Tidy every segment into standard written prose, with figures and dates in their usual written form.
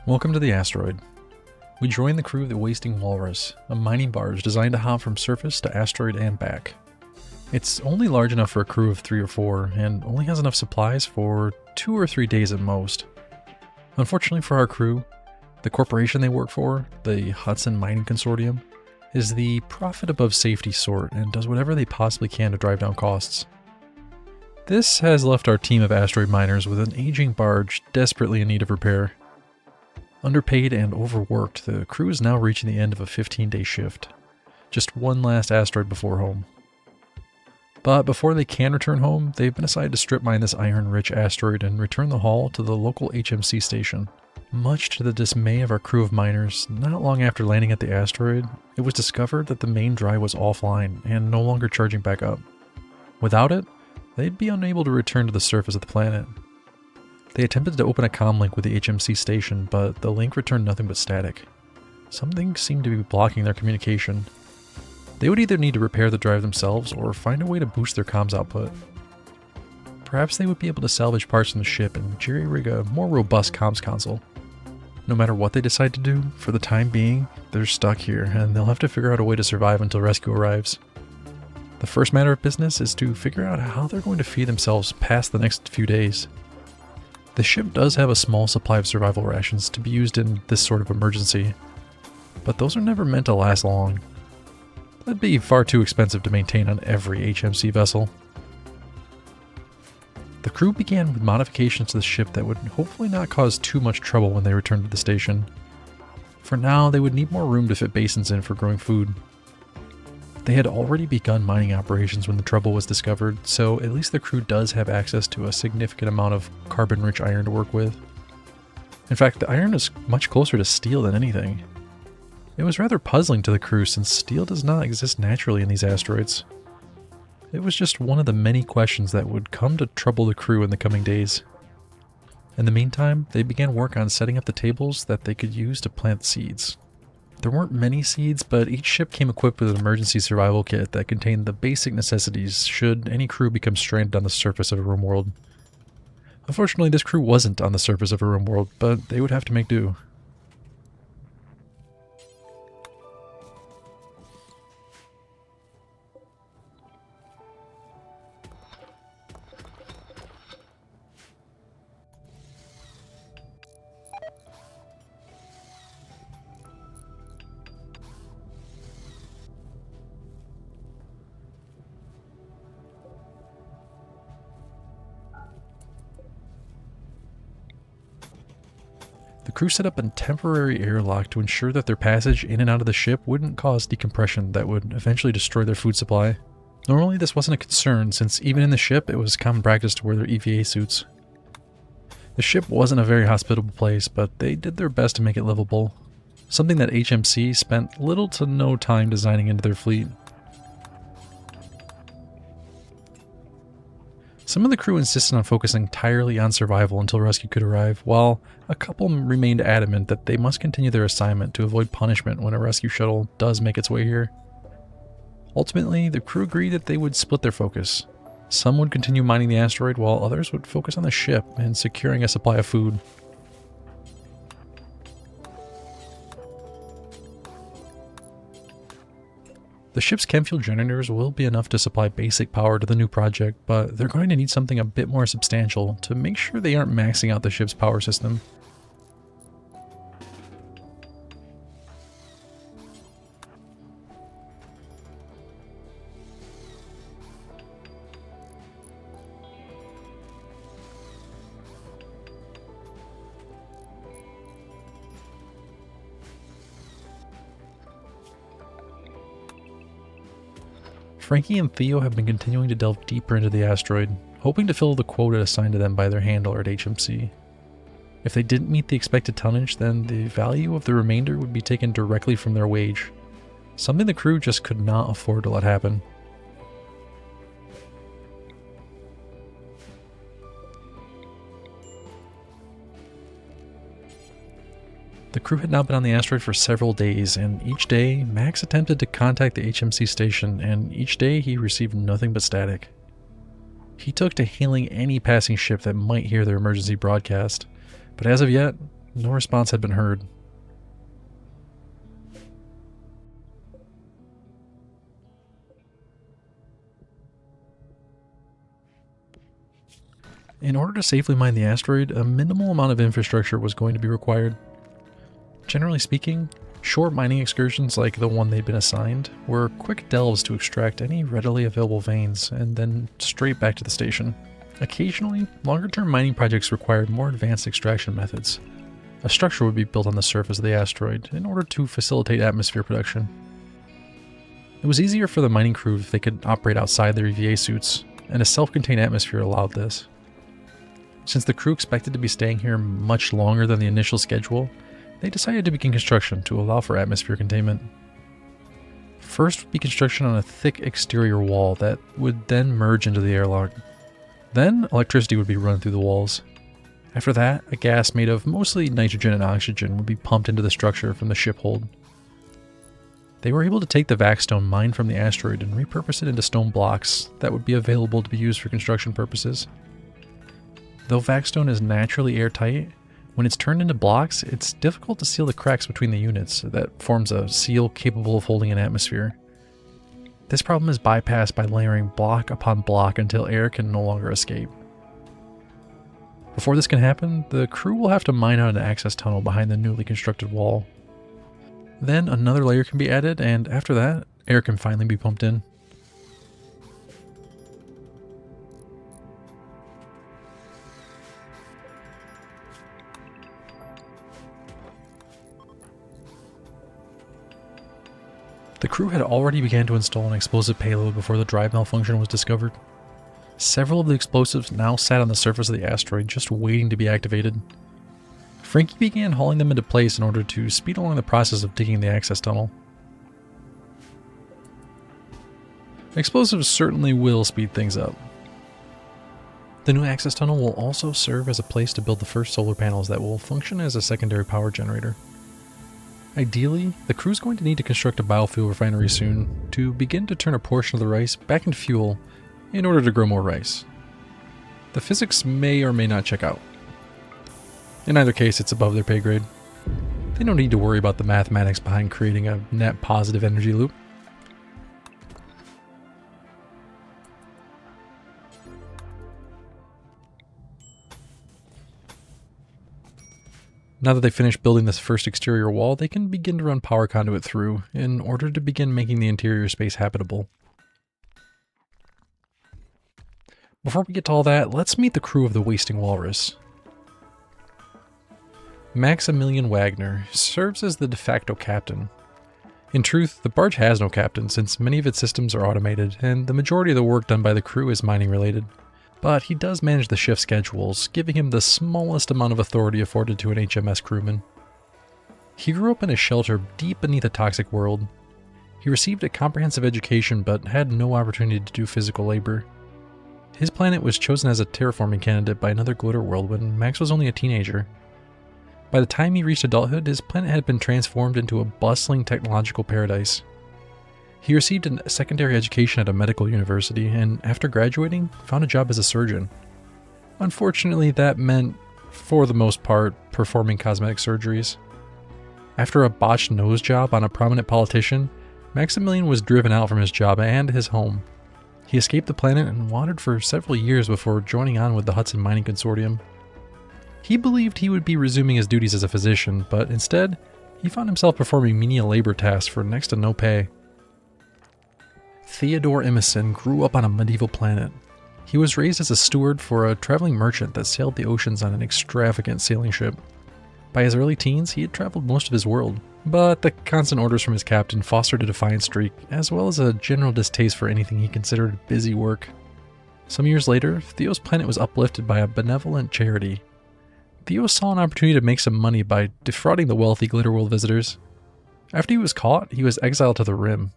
Welcome to the asteroid. We join the crew of the Wasting Walrus, a mining barge designed to hop from surface to asteroid and back. It's only large enough for a crew of 3 or 4, and only has enough supplies for 2 or 3 days at most. Unfortunately for our crew, the corporation they work for, the Hudson Mining Consortium, is the profit above safety sort and does whatever they possibly can to drive down costs. This has left our team of asteroid miners with an aging barge desperately in need of repair. Underpaid and overworked, the crew is now reaching the end of a 15-day shift. Just one last asteroid before home. But before they can return home, they've been assigned to strip mine this iron-rich asteroid and return the haul to the local HMC station. Much to the dismay of our crew of miners, not long after landing at the asteroid, it was discovered that the main drive was offline and no longer charging back up. Without it, they'd be unable to return to the surface of the planet. They attempted to open a comm link with the HMC station, but the link returned nothing but static. Something seemed to be blocking their communication. They would either need to repair the drive themselves or find a way to boost their comms output. Perhaps they would be able to salvage parts from the ship and jerry-rig a more robust comms console. No matter what they decide to do, for the time being, they're stuck here and they'll have to figure out a way to survive until rescue arrives. The first matter of business is to figure out how they're going to feed themselves past the next few days. The ship does have a small supply of survival rations to be used in this sort of emergency, but those are never meant to last long. That'd be far too expensive to maintain on every HMC vessel. The crew began with modifications to the ship that would hopefully not cause too much trouble when they returned to the station. For now, they would need more room to fit basins in for growing food. They had already begun mining operations when the trouble was discovered, so at least the crew does have access to a significant amount of carbon-rich iron to work with. In fact, the iron is much closer to steel than anything. It was rather puzzling to the crew since steel does not exist naturally in these asteroids. It was just one of the many questions that would come to trouble the crew in the coming days. In the meantime, they began work on setting up the tables that they could use to plant seeds. There weren't many seeds, but each ship came equipped with an emergency survival kit that contained the basic necessities should any crew become stranded on the surface of a RimWorld. Unfortunately, this crew wasn't on the surface of a RimWorld, but they would have to make do. The crew set up a temporary airlock to ensure that their passage in and out of the ship wouldn't cause decompression that would eventually destroy their food supply. Normally this wasn't a concern, since even in the ship it was common practice to wear their EVA suits. The ship wasn't a very hospitable place, but they did their best to make it livable, something that HMC spent little to no time designing into their fleet. Some of the crew insisted on focusing entirely on survival until rescue could arrive, while a couple remained adamant that they must continue their assignment to avoid punishment when a rescue shuttle does make its way here. Ultimately, the crew agreed that they would split their focus. Some would continue mining the asteroid, while others would focus on the ship and securing a supply of food. The ship's chem fuel generators will be enough to supply basic power to the new project, but they're going to need something a bit more substantial to make sure they aren't maxing out the ship's power system. Frankie and Theo have been continuing to delve deeper into the asteroid, hoping to fill the quota assigned to them by their handler at HMC. If they didn't meet the expected tonnage, then the value of the remainder would be taken directly from their wage, something the crew just could not afford to let happen. The crew had now been on the asteroid for several days, and each day, Max attempted to contact the HMC station, and each day he received nothing but static. He took to hailing any passing ship that might hear their emergency broadcast, but as of yet, no response had been heard. In order to safely mine the asteroid, a minimal amount of infrastructure was going to be required. Generally speaking, short mining excursions like the one they'd been assigned were quick delves to extract any readily available veins and then straight back to the station. Occasionally, longer-term mining projects required more advanced extraction methods. A structure would be built on the surface of the asteroid in order to facilitate atmosphere production. It was easier for the mining crew if they could operate outside their EVA suits, and a self-contained atmosphere allowed this. Since the crew expected to be staying here much longer than the initial schedule, they decided to begin construction to allow for atmosphere containment. First would be construction on a thick exterior wall that would then merge into the airlock. Then electricity would be run through the walls. After that, a gas made of mostly nitrogen and oxygen would be pumped into the structure from the ship hold. They were able to take the vac stone mined from the asteroid and repurpose it into stone blocks that would be available to be used for construction purposes. Though vac stone is naturally airtight, when it's turned into blocks, it's difficult to seal the cracks between the units that forms a seal capable of holding an atmosphere. This problem is bypassed by layering block upon block until air can no longer escape. Before this can happen, the crew will have to mine out an access tunnel behind the newly constructed wall. Then another layer can be added, and after that, air can finally be pumped in. The crew had already begun to install an explosive payload before the drive malfunction was discovered. Several of the explosives now sat on the surface of the asteroid just waiting to be activated. Frankie began hauling them into place in order to speed along the process of digging the access tunnel. Explosives certainly will speed things up. The new access tunnel will also serve as a place to build the first solar panels that will function as a secondary power generator. Ideally, the crew's going to need to construct a biofuel refinery soon to begin to turn a portion of the rice back into fuel in order to grow more rice. The physics may or may not check out. In either case, it's above their pay grade. They don't need to worry about the mathematics behind creating a net positive energy loop. Now that they've finished building this first exterior wall, they can begin to run power conduit through in order to begin making the interior space habitable. Before we get to all that, let's meet the crew of the Wasting Walrus. Maximilian Wagner serves as the de facto captain. In truth, the barge has no captain since many of its systems are automated and the majority of the work done by the crew is mining related. But he does manage the shift schedules, giving him the smallest amount of authority afforded to an HMS crewman. He grew up in a shelter deep beneath a toxic world. He received a comprehensive education but had no opportunity to do physical labor. His planet was chosen as a terraforming candidate by another glitter world when Max was only a teenager. By the time he reached adulthood, his planet had been transformed into a bustling technological paradise. He received a secondary education at a medical university, and after graduating, found a job as a surgeon. Unfortunately, that meant, for the most part, performing cosmetic surgeries. After a botched nose job on a prominent politician, Maximilian was driven out from his job and his home. He escaped the planet and wandered for several years before joining on with the Hudson Mining Consortium. He believed he would be resuming his duties as a physician, but instead, he found himself performing menial labor tasks for next to no pay. Theodore Emerson grew up on a medieval planet. He was raised as a steward for a traveling merchant that sailed the oceans on an extravagant sailing ship. By his early teens, he had traveled most of his world, but the constant orders from his captain fostered a defiant streak, as well as a general distaste for anything he considered busy work. Some years later, Theo's planet was uplifted by a benevolent charity. Theo saw an opportunity to make some money by defrauding the wealthy Glitterworld visitors. After he was caught, he was exiled to the Rim,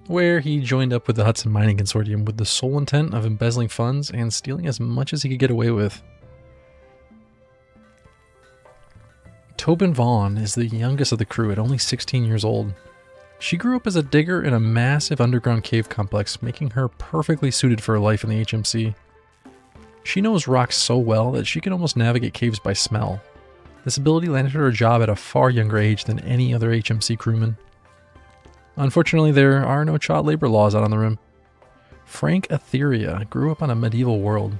where he joined up with the Hudson Mining Consortium with the sole intent of embezzling funds and stealing as much as he could get away with. Tobin Vaughn is the youngest of the crew at only 16 years old. She grew up as a digger in a massive underground cave complex, making her perfectly suited for a life in the HMC. She knows rocks so well that she can almost navigate caves by smell. This ability landed her a job at a far younger age than any other HMC crewman. Unfortunately, there are no child labor laws out on the Rim. Frank Etheria grew up on a medieval world.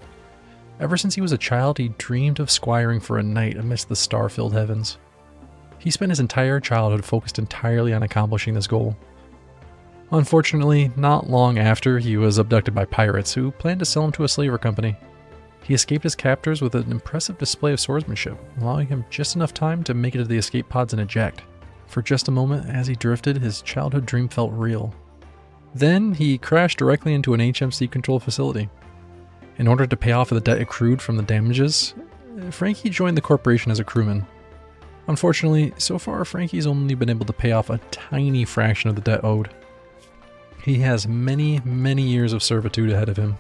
Ever since he was a child, he dreamed of squiring for a knight amidst the star-filled heavens. He spent his entire childhood focused entirely on accomplishing this goal. Unfortunately, not long after, he was abducted by pirates who planned to sell him to a slaver company. He escaped his captors with an impressive display of swordsmanship, allowing him just enough time to make it to the escape pods and eject. For just a moment, as he drifted, his childhood dream felt real. Then, he crashed directly into an HMC-controlled facility. In order to pay off the debt accrued from the damages, Frankie joined the corporation as a crewman. Unfortunately, so far Frankie's only been able to pay off a tiny fraction of the debt owed. He has many, many years of servitude ahead of him.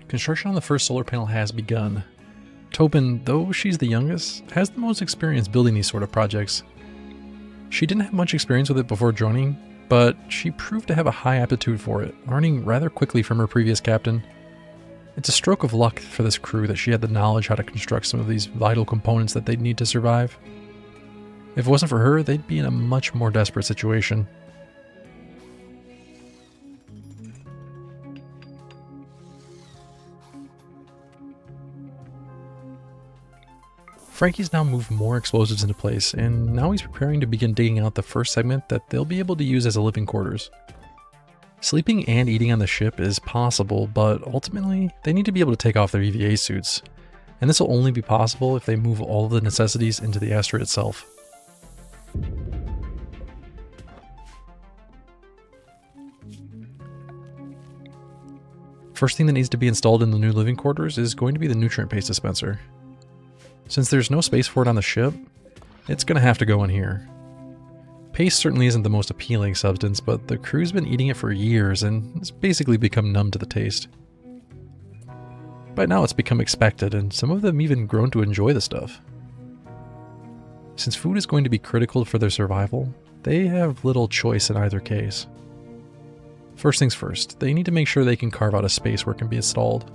Construction on the first solar panel has begun. Tobin, though she's the youngest, has the most experience building these sort of projects. She didn't have much experience with it before joining, but she proved to have a high aptitude for it, learning rather quickly from her previous captain. It's a stroke of luck for this crew that she had the knowledge how to construct some of these vital components that they'd need to survive. If it wasn't for her, they'd be in a much more desperate situation. Frankie's now moved more explosives into place, and now he's preparing to begin digging out the first segment that they'll be able to use as a living quarters. Sleeping and eating on the ship is possible, but ultimately, they need to be able to take off their EVA suits, and this will only be possible if they move all of the necessities into the asteroid itself. First thing that needs to be installed in the new living quarters is going to be the nutrient paste dispenser. Since there's no space for it on the ship, it's going to have to go in here. Paste certainly isn't the most appealing substance, but the crew's been eating it for years and it's basically become numb to the taste. By now it's become expected, and some of them even grown to enjoy the stuff. Since food is going to be critical for their survival, they have little choice in either case. First things first, they need to make sure they can carve out a space where it can be installed.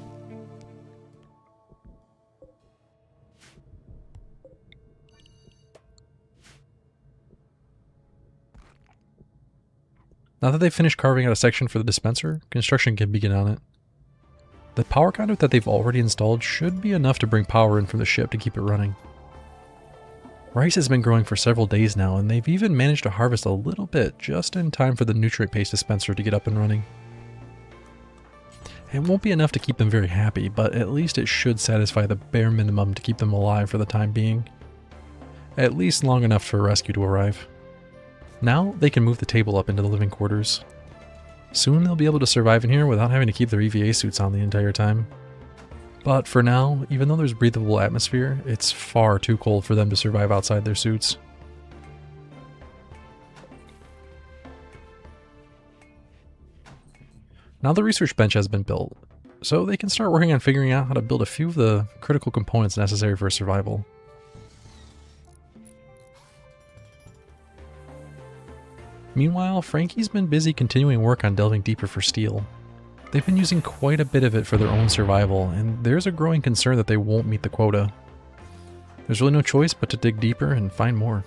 Now that they've finished carving out a section for the dispenser, construction can begin on it. The power conduit that they've already installed should be enough to bring power in from the ship to keep it running. Rice has been growing for several days now, and they've even managed to harvest a little bit just in time for the nutrient paste dispenser to get up and running. It won't be enough to keep them very happy, but at least it should satisfy the bare minimum to keep them alive for the time being. At least long enough for a rescue to arrive. Now they can move the table up into the living quarters. Soon they'll be able to survive in here without having to keep their EVA suits on the entire time. But for now, even though there's breathable atmosphere, it's far too cold for them to survive outside their suits. Now the research bench has been built, so they can start working on figuring out how to build a few of the critical components necessary for survival. Meanwhile, Frankie's been busy continuing work on delving deeper for steel. They've been using quite a bit of it for their own survival, and there's a growing concern that they won't meet the quota. There's really no choice but to dig deeper and find more.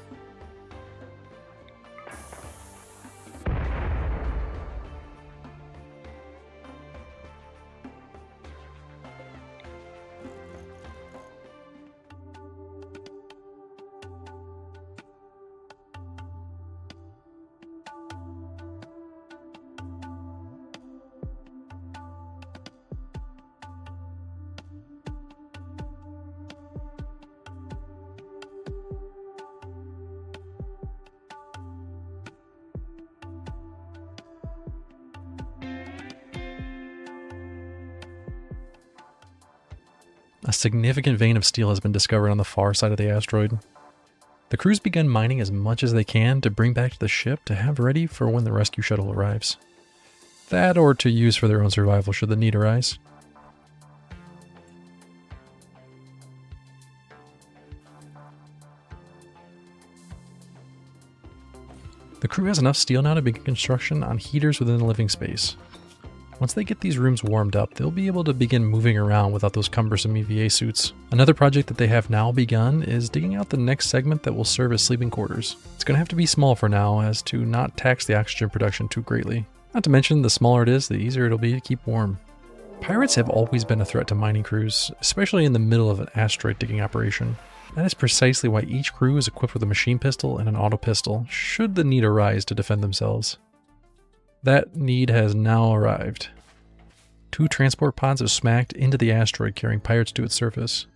A significant vein of steel has been discovered on the far side of the asteroid. The crew's begun mining as much as they can to bring back to the ship to have ready for when the rescue shuttle arrives. That or to use for their own survival should the need arise. The crew has enough steel now to begin construction on heaters within the living space. Once they get these rooms warmed up, they'll be able to begin moving around without those cumbersome EVA suits. Another project that they have now begun is digging out the next segment that will serve as sleeping quarters. It's going to have to be small for now as to not tax the oxygen production too greatly. Not to mention, the smaller it is, the easier it'll be to keep warm. Pirates have always been a threat to mining crews, especially in the middle of an asteroid digging operation. That is precisely why each crew is equipped with a machine pistol and an auto pistol, should the need arise to defend themselves. That need has now arrived. 2 transport pods have smacked into the asteroid carrying pirates to its surface.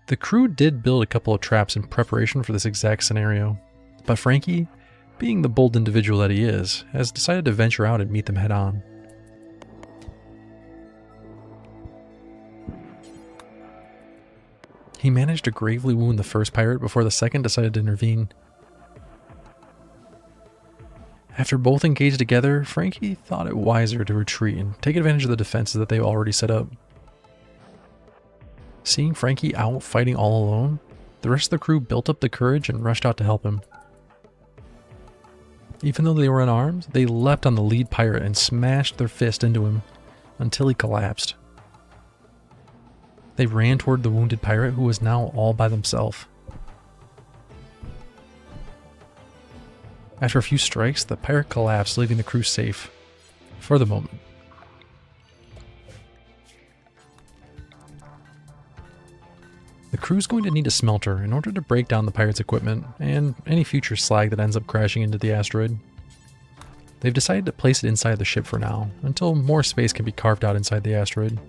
The crew did build a couple of traps in preparation for this exact scenario, but Frankie, being the bold individual that he is, has decided to venture out and meet them head on. He managed to gravely wound the first pirate before the second decided to intervene. After both engaged together, Frankie thought it wiser to retreat and take advantage of the defenses that they already set up. Seeing Frankie out fighting all alone, the rest of the crew built up the courage and rushed out to help him. Even though they were unarmed, they leapt on the lead pirate and smashed their fist into him until he collapsed. They ran toward the wounded pirate who was now all by themselves. After a few strikes, the pirate collapsed, leaving the crew safe. For the moment. The crew's going to need a smelter in order to break down the pirate's equipment and any future slag that ends up crashing into the asteroid. They've decided to place it inside the ship for now, until more space can be carved out inside the asteroid.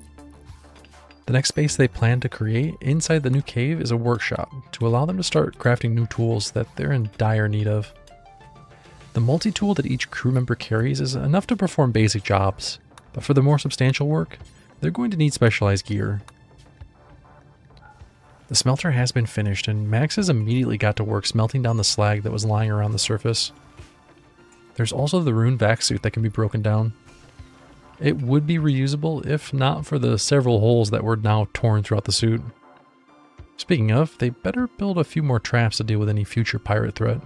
The next space they plan to create inside the new cave is a workshop to allow them to start crafting new tools that they're in dire need of. The multi-tool that each crew member carries is enough to perform basic jobs, but for the more substantial work, they're going to need specialized gear. The smelter has been finished, and Max has immediately got to work smelting down the slag that was lying around the surface. There's also the rune vac suit that can be broken down. It would be reusable if not for the several holes that were now torn throughout the suit. Speaking of, they better build a few more traps to deal with any future pirate threat.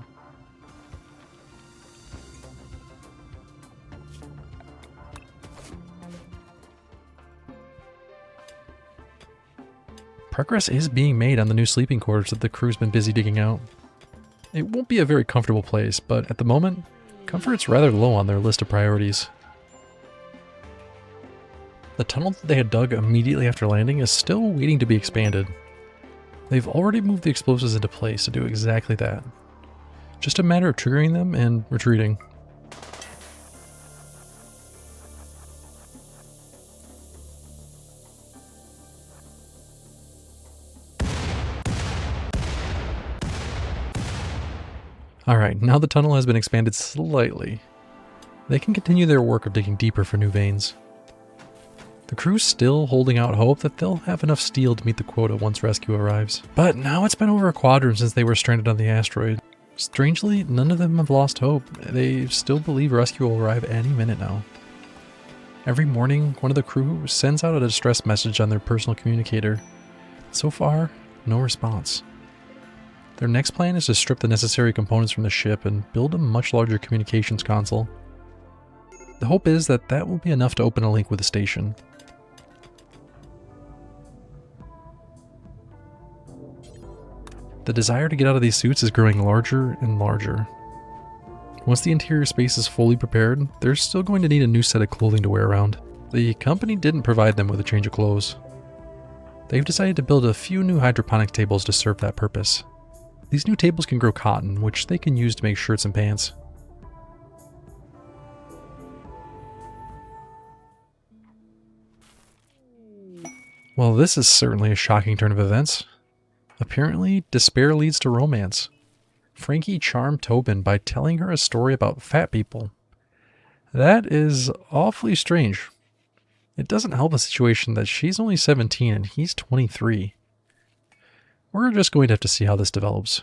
Progress is being made on the new sleeping quarters that the crew's been busy digging out. It won't be a very comfortable place, but at the moment, comfort's rather low on their list of priorities. The tunnel that they had dug immediately after landing is still waiting to be expanded. They've already moved the explosives into place to do exactly that. Just a matter of triggering them and retreating. Alright, now the tunnel has been expanded slightly. They can continue their work of digging deeper for new veins. The crew's still holding out hope that they'll have enough steel to meet the quota once rescue arrives. But now it's been over a quadrant since they were stranded on the asteroid. Strangely, none of them have lost hope. They still believe rescue will arrive any minute now. Every morning, one of the crew sends out a distress message on their personal communicator. So far, no response. Their next plan is to strip the necessary components from the ship and build a much larger communications console. The hope is that that will be enough to open a link with the station. The desire to get out of these suits is growing larger and larger. Once the interior space is fully prepared, they're still going to need a new set of clothing to wear around. The company didn't provide them with a change of clothes. They've decided to build a few new hydroponic tables to serve that purpose. These new tables can grow cotton, which they can use to make shirts and pants. Well, this is certainly a shocking turn of events. Apparently, despair leads to romance. Frankie charmed Tobin by telling her a story about fat people. That is awfully strange. It doesn't help the situation that she's only 17 and he's 23. We're just going to have to see how this develops.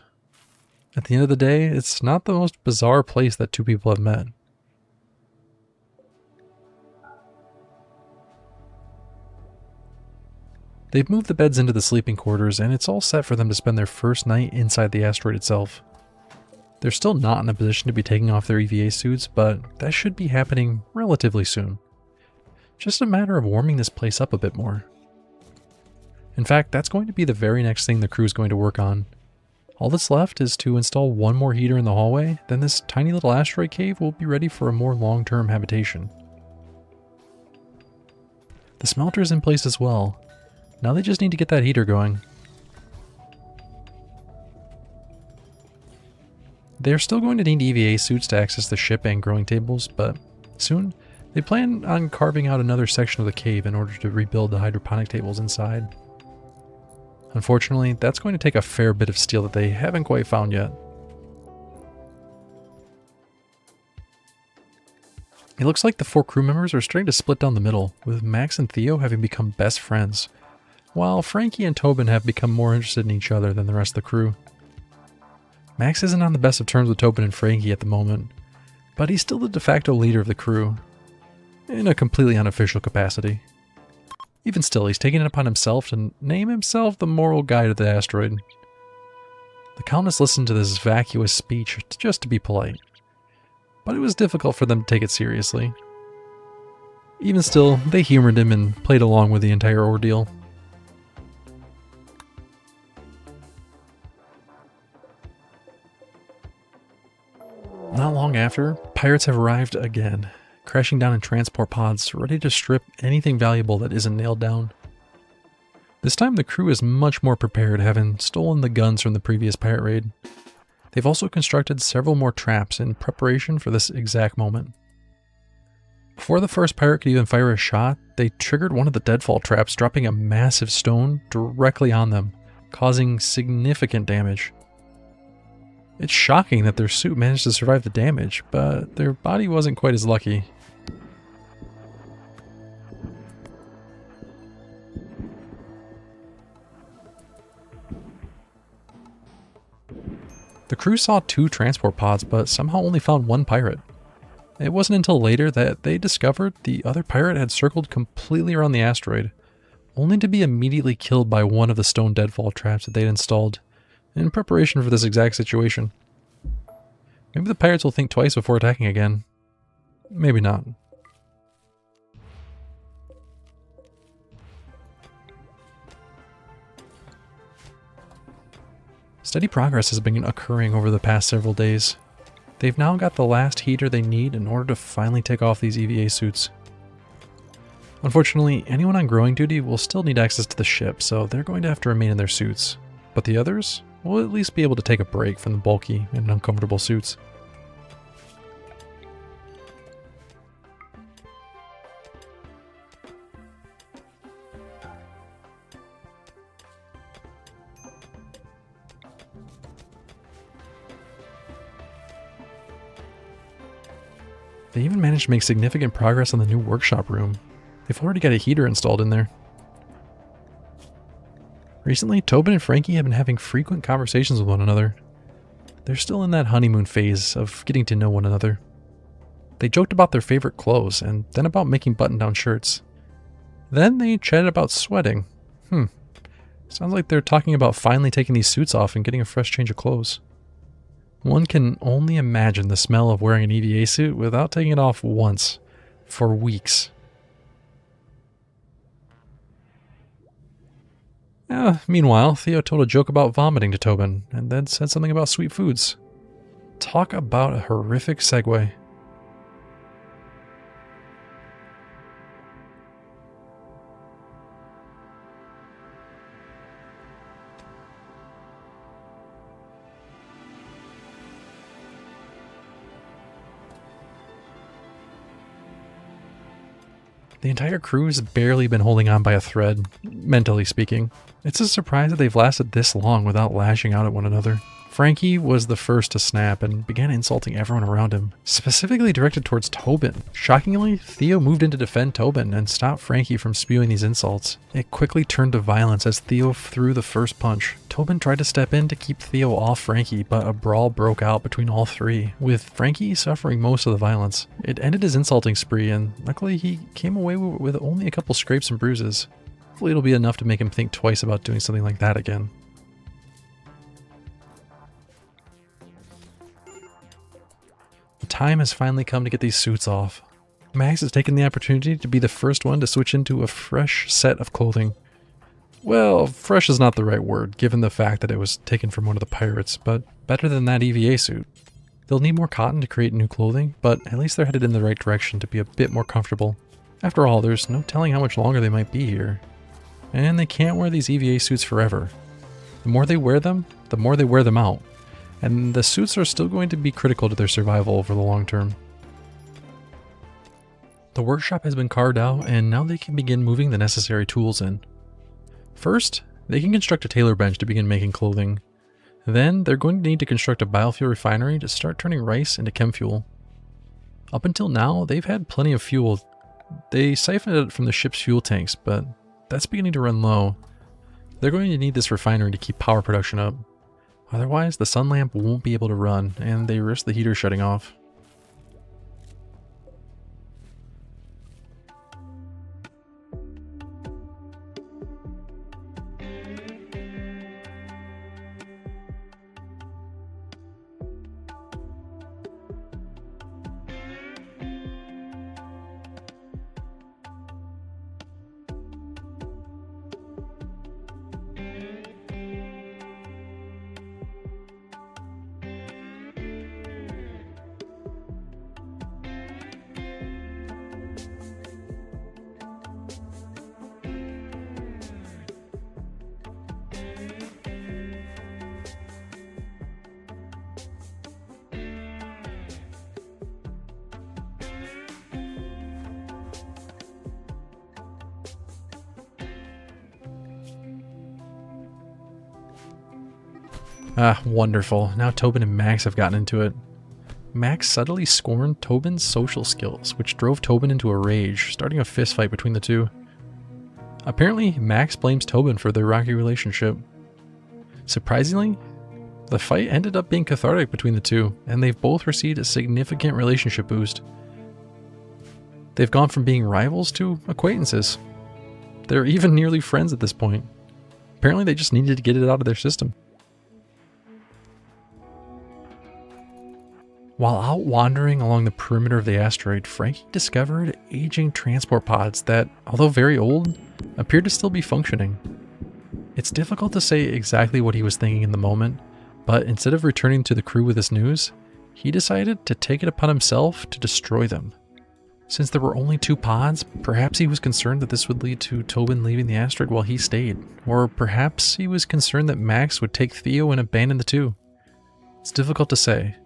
At the end of the day, it's not the most bizarre place that two people have met. They've moved the beds into the sleeping quarters, and it's all set for them to spend their first night inside the asteroid itself. They're still not in a position to be taking off their EVA suits, but that should be happening relatively soon. just a matter of warming this place up a bit more. In fact, that's going to be the very next thing the crew is going to work on. All that's left is to install one more heater in the hallway, then this tiny little asteroid cave will be ready for a more long-term habitation. The smelter is in place as well. Now they just need to get that heater going. They're still going to need EVA suits to access the ship and growing tables, but soon they plan on carving out another section of the cave in order to rebuild the hydroponic tables inside. Unfortunately, that's going to take a fair bit of steel that they haven't quite found yet. It looks like the 4 crew members are starting to split down the middle, with Max and Theo having become best friends, while Frankie and Tobin have become more interested in each other than the rest of the crew. Max isn't on the best of terms with Tobin and Frankie at the moment, but he's still the de facto leader of the crew, in a completely unofficial capacity. Even still, he's taking it upon himself to name himself the moral guide of the asteroid. The Countess listened to this vacuous speech just to be polite, but it was difficult for them to take it seriously. Even still, they humored him and played along with the entire ordeal. Not long after, pirates have arrived again, crashing down in transport pods, ready to strip anything valuable that isn't nailed down. This time the crew is much more prepared, having stolen the guns from the previous pirate raid. They've also constructed several more traps in preparation for this exact moment. Before the first pirate could even fire a shot, they triggered one of the deadfall traps, dropping a massive stone directly on them, causing significant damage. It's shocking that their suit managed to survive the damage, but their body wasn't quite as lucky. The crew saw 2 transport pods, but somehow only found 1 pirate. It wasn't until later that they discovered the other pirate had circled completely around the asteroid, only to be immediately killed by one of the stone deadfall traps that they'd installed, in preparation for this exact situation. Maybe the pirates will think twice before attacking again. Maybe not. Steady progress has been occurring over the past several days. They've now got the last heater they need in order to finally take off these EVA suits. Unfortunately, anyone on growing duty will still need access to the ship, so they're going to have to remain in their suits. But the others will at least be able to take a break from the bulky and uncomfortable suits. They even managed to make significant progress on the new workshop room. They've already got a heater installed in there. Recently, Tobin and Frankie have been having frequent conversations with one another. They're still in that honeymoon phase of getting to know one another. They joked about their favorite clothes, and then about making button-down shirts. Then they chatted about sweating. Sounds like they're talking about finally taking these suits off and getting a fresh change of clothes. One can only imagine the smell of wearing an EVA suit without taking it off once, for weeks. Meanwhile, Theo told a joke about vomiting to Tobin, and then said something about sweet foods. Talk about a horrific segue. The entire crew has barely been holding on by a thread, mentally speaking. It's a surprise that they've lasted this long without lashing out at one another. Frankie was the first to snap and began insulting everyone around him, specifically directed towards Tobin. Shockingly, Theo moved in to defend Tobin and stop Frankie from spewing these insults. It quickly turned to violence as Theo threw the first punch. Tobin tried to step in to keep Theo off Frankie, but a brawl broke out between all three, with Frankie suffering most of the violence. It ended his insulting spree, and luckily he came away with only a couple scrapes and bruises. Hopefully it'll be enough to make him think twice about doing something like that again. The time has finally come to get these suits off. Max has taken the opportunity to be the first one to switch into a fresh set of clothing. Well, fresh is not the right word, given the fact that it was taken from one of the pirates, but better than that EVA suit. They'll need more cotton to create new clothing, but at least they're headed in the right direction to be a bit more comfortable. After all, there's no telling how much longer they might be here. And they can't wear these EVA suits forever. The more they wear them, the more they wear them out. And the suits are still going to be critical to their survival over the long term. The workshop has been carved out, and now they can begin moving the necessary tools in. First, they can construct a tailor bench to begin making clothing. Then, they're going to need to construct a biofuel refinery to start turning rice into chem fuel. Up until now, they've had plenty of fuel. They siphoned it from the ship's fuel tanks, but that's beginning to run low. They're going to need this refinery to keep power production up. Otherwise, the sun lamp won't be able to run, and they risk the heater shutting off. Ah, wonderful. Now Tobin and Max have gotten into it. Max subtly scorned Tobin's social skills, which drove Tobin into a rage, starting a fist fight between the two. Apparently, Max blames Tobin for their rocky relationship. Surprisingly, the fight ended up being cathartic between the two, and they've both received a significant relationship boost. They've gone from being rivals to acquaintances. They're even nearly friends at this point. Apparently they just needed to get it out of their system. While out wandering along the perimeter of the asteroid, Frankie discovered aging transport pods that, although very old, appeared to still be functioning. It's difficult to say exactly what he was thinking in the moment, but instead of returning to the crew with this news, he decided to take it upon himself to destroy them. Since there were only 2 pods, perhaps he was concerned that this would lead to Tobin leaving the asteroid while he stayed, or perhaps he was concerned that Max would take Theo and abandon the two. It's difficult to say.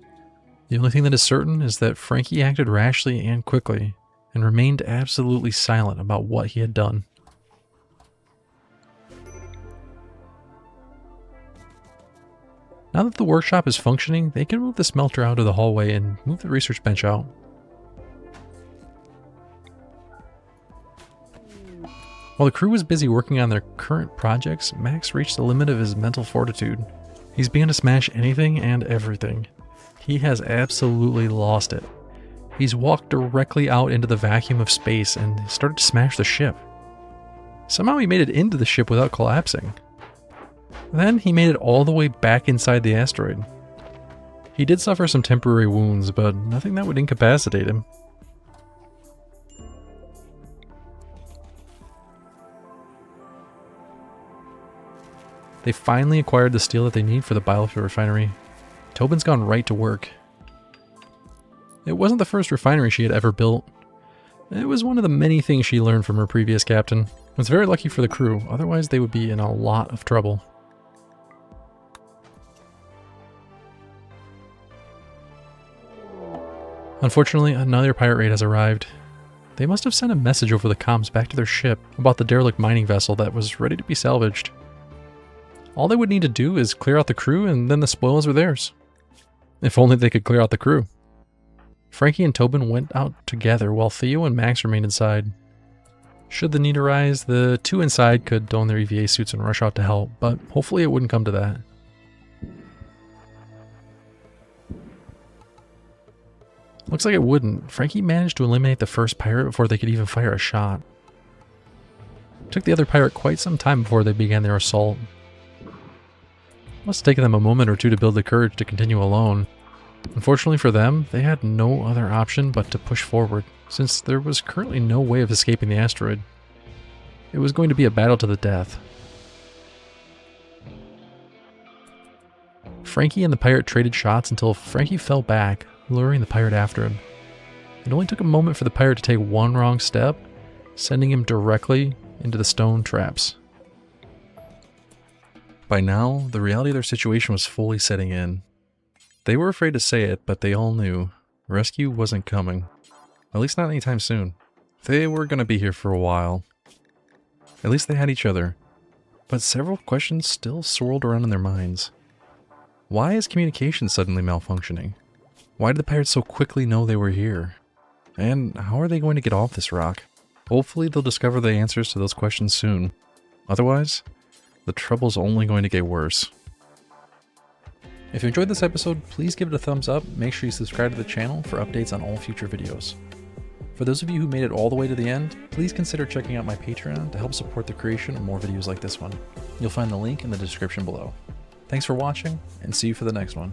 The only thing that is certain is that Frankie acted rashly and quickly, and remained absolutely silent about what he had done. Now that the workshop is functioning, they can move the smelter out of the hallway and move the research bench out. While the crew was busy working on their current projects, Max reached the limit of his mental fortitude. He's begun to smash anything and everything. He has absolutely lost it. He's walked directly out into the vacuum of space and started to smash the ship. Somehow he made it into the ship without collapsing. Then he made it all the way back inside the asteroid. He did suffer some temporary wounds, but nothing that would incapacitate him. They finally acquired the steel that they need for the biofuel refinery. Tobin's gone right to work. It wasn't the first refinery she had ever built. It was one of the many things she learned from her previous captain. It was very lucky for the crew, otherwise they would be in a lot of trouble. Unfortunately, another pirate raid has arrived. They must have sent a message over the comms back to their ship about the derelict mining vessel that was ready to be salvaged. All they would need to do is clear out the crew and then the spoils were theirs. If only they could clear out the crew. Frankie and Tobin went out together while Theo and Max remained inside. Should the need arise, the two inside could don their EVA suits and rush out to help, but hopefully it wouldn't come to that. Looks like it wouldn't. Frankie managed to eliminate the first pirate before they could even fire a shot. It took the other pirate quite some time before they began their assault. Must have taken them a moment or two to build the courage to continue alone. Unfortunately for them, they had no other option but to push forward. since there was currently no way of escaping the asteroid. It was going to be a battle to the death. Frankie and the pirate traded shots until Frankie fell back, luring the pirate after him. It only took a moment for the pirate to take one wrong step, sending him directly into the stone traps. By now, the reality of their situation was fully setting in. They were afraid to say it, but they all knew rescue wasn't coming. At least not anytime soon. They were going to be here for a while. At least they had each other. But several questions still swirled around in their minds. Why is communication suddenly malfunctioning? Why did the pirates so quickly know they were here? And how are they going to get off this rock? Hopefully they'll discover the answers to those questions soon. Otherwise, the trouble's only going to get worse. If you enjoyed this episode, please give it a thumbs up. Make sure you subscribe to the channel for updates on all future videos. For those of you who made it all the way to the end, please consider checking out my Patreon to help support the creation of more videos like this one. You'll find the link in the description below. Thanks for watching, and see you for the next one.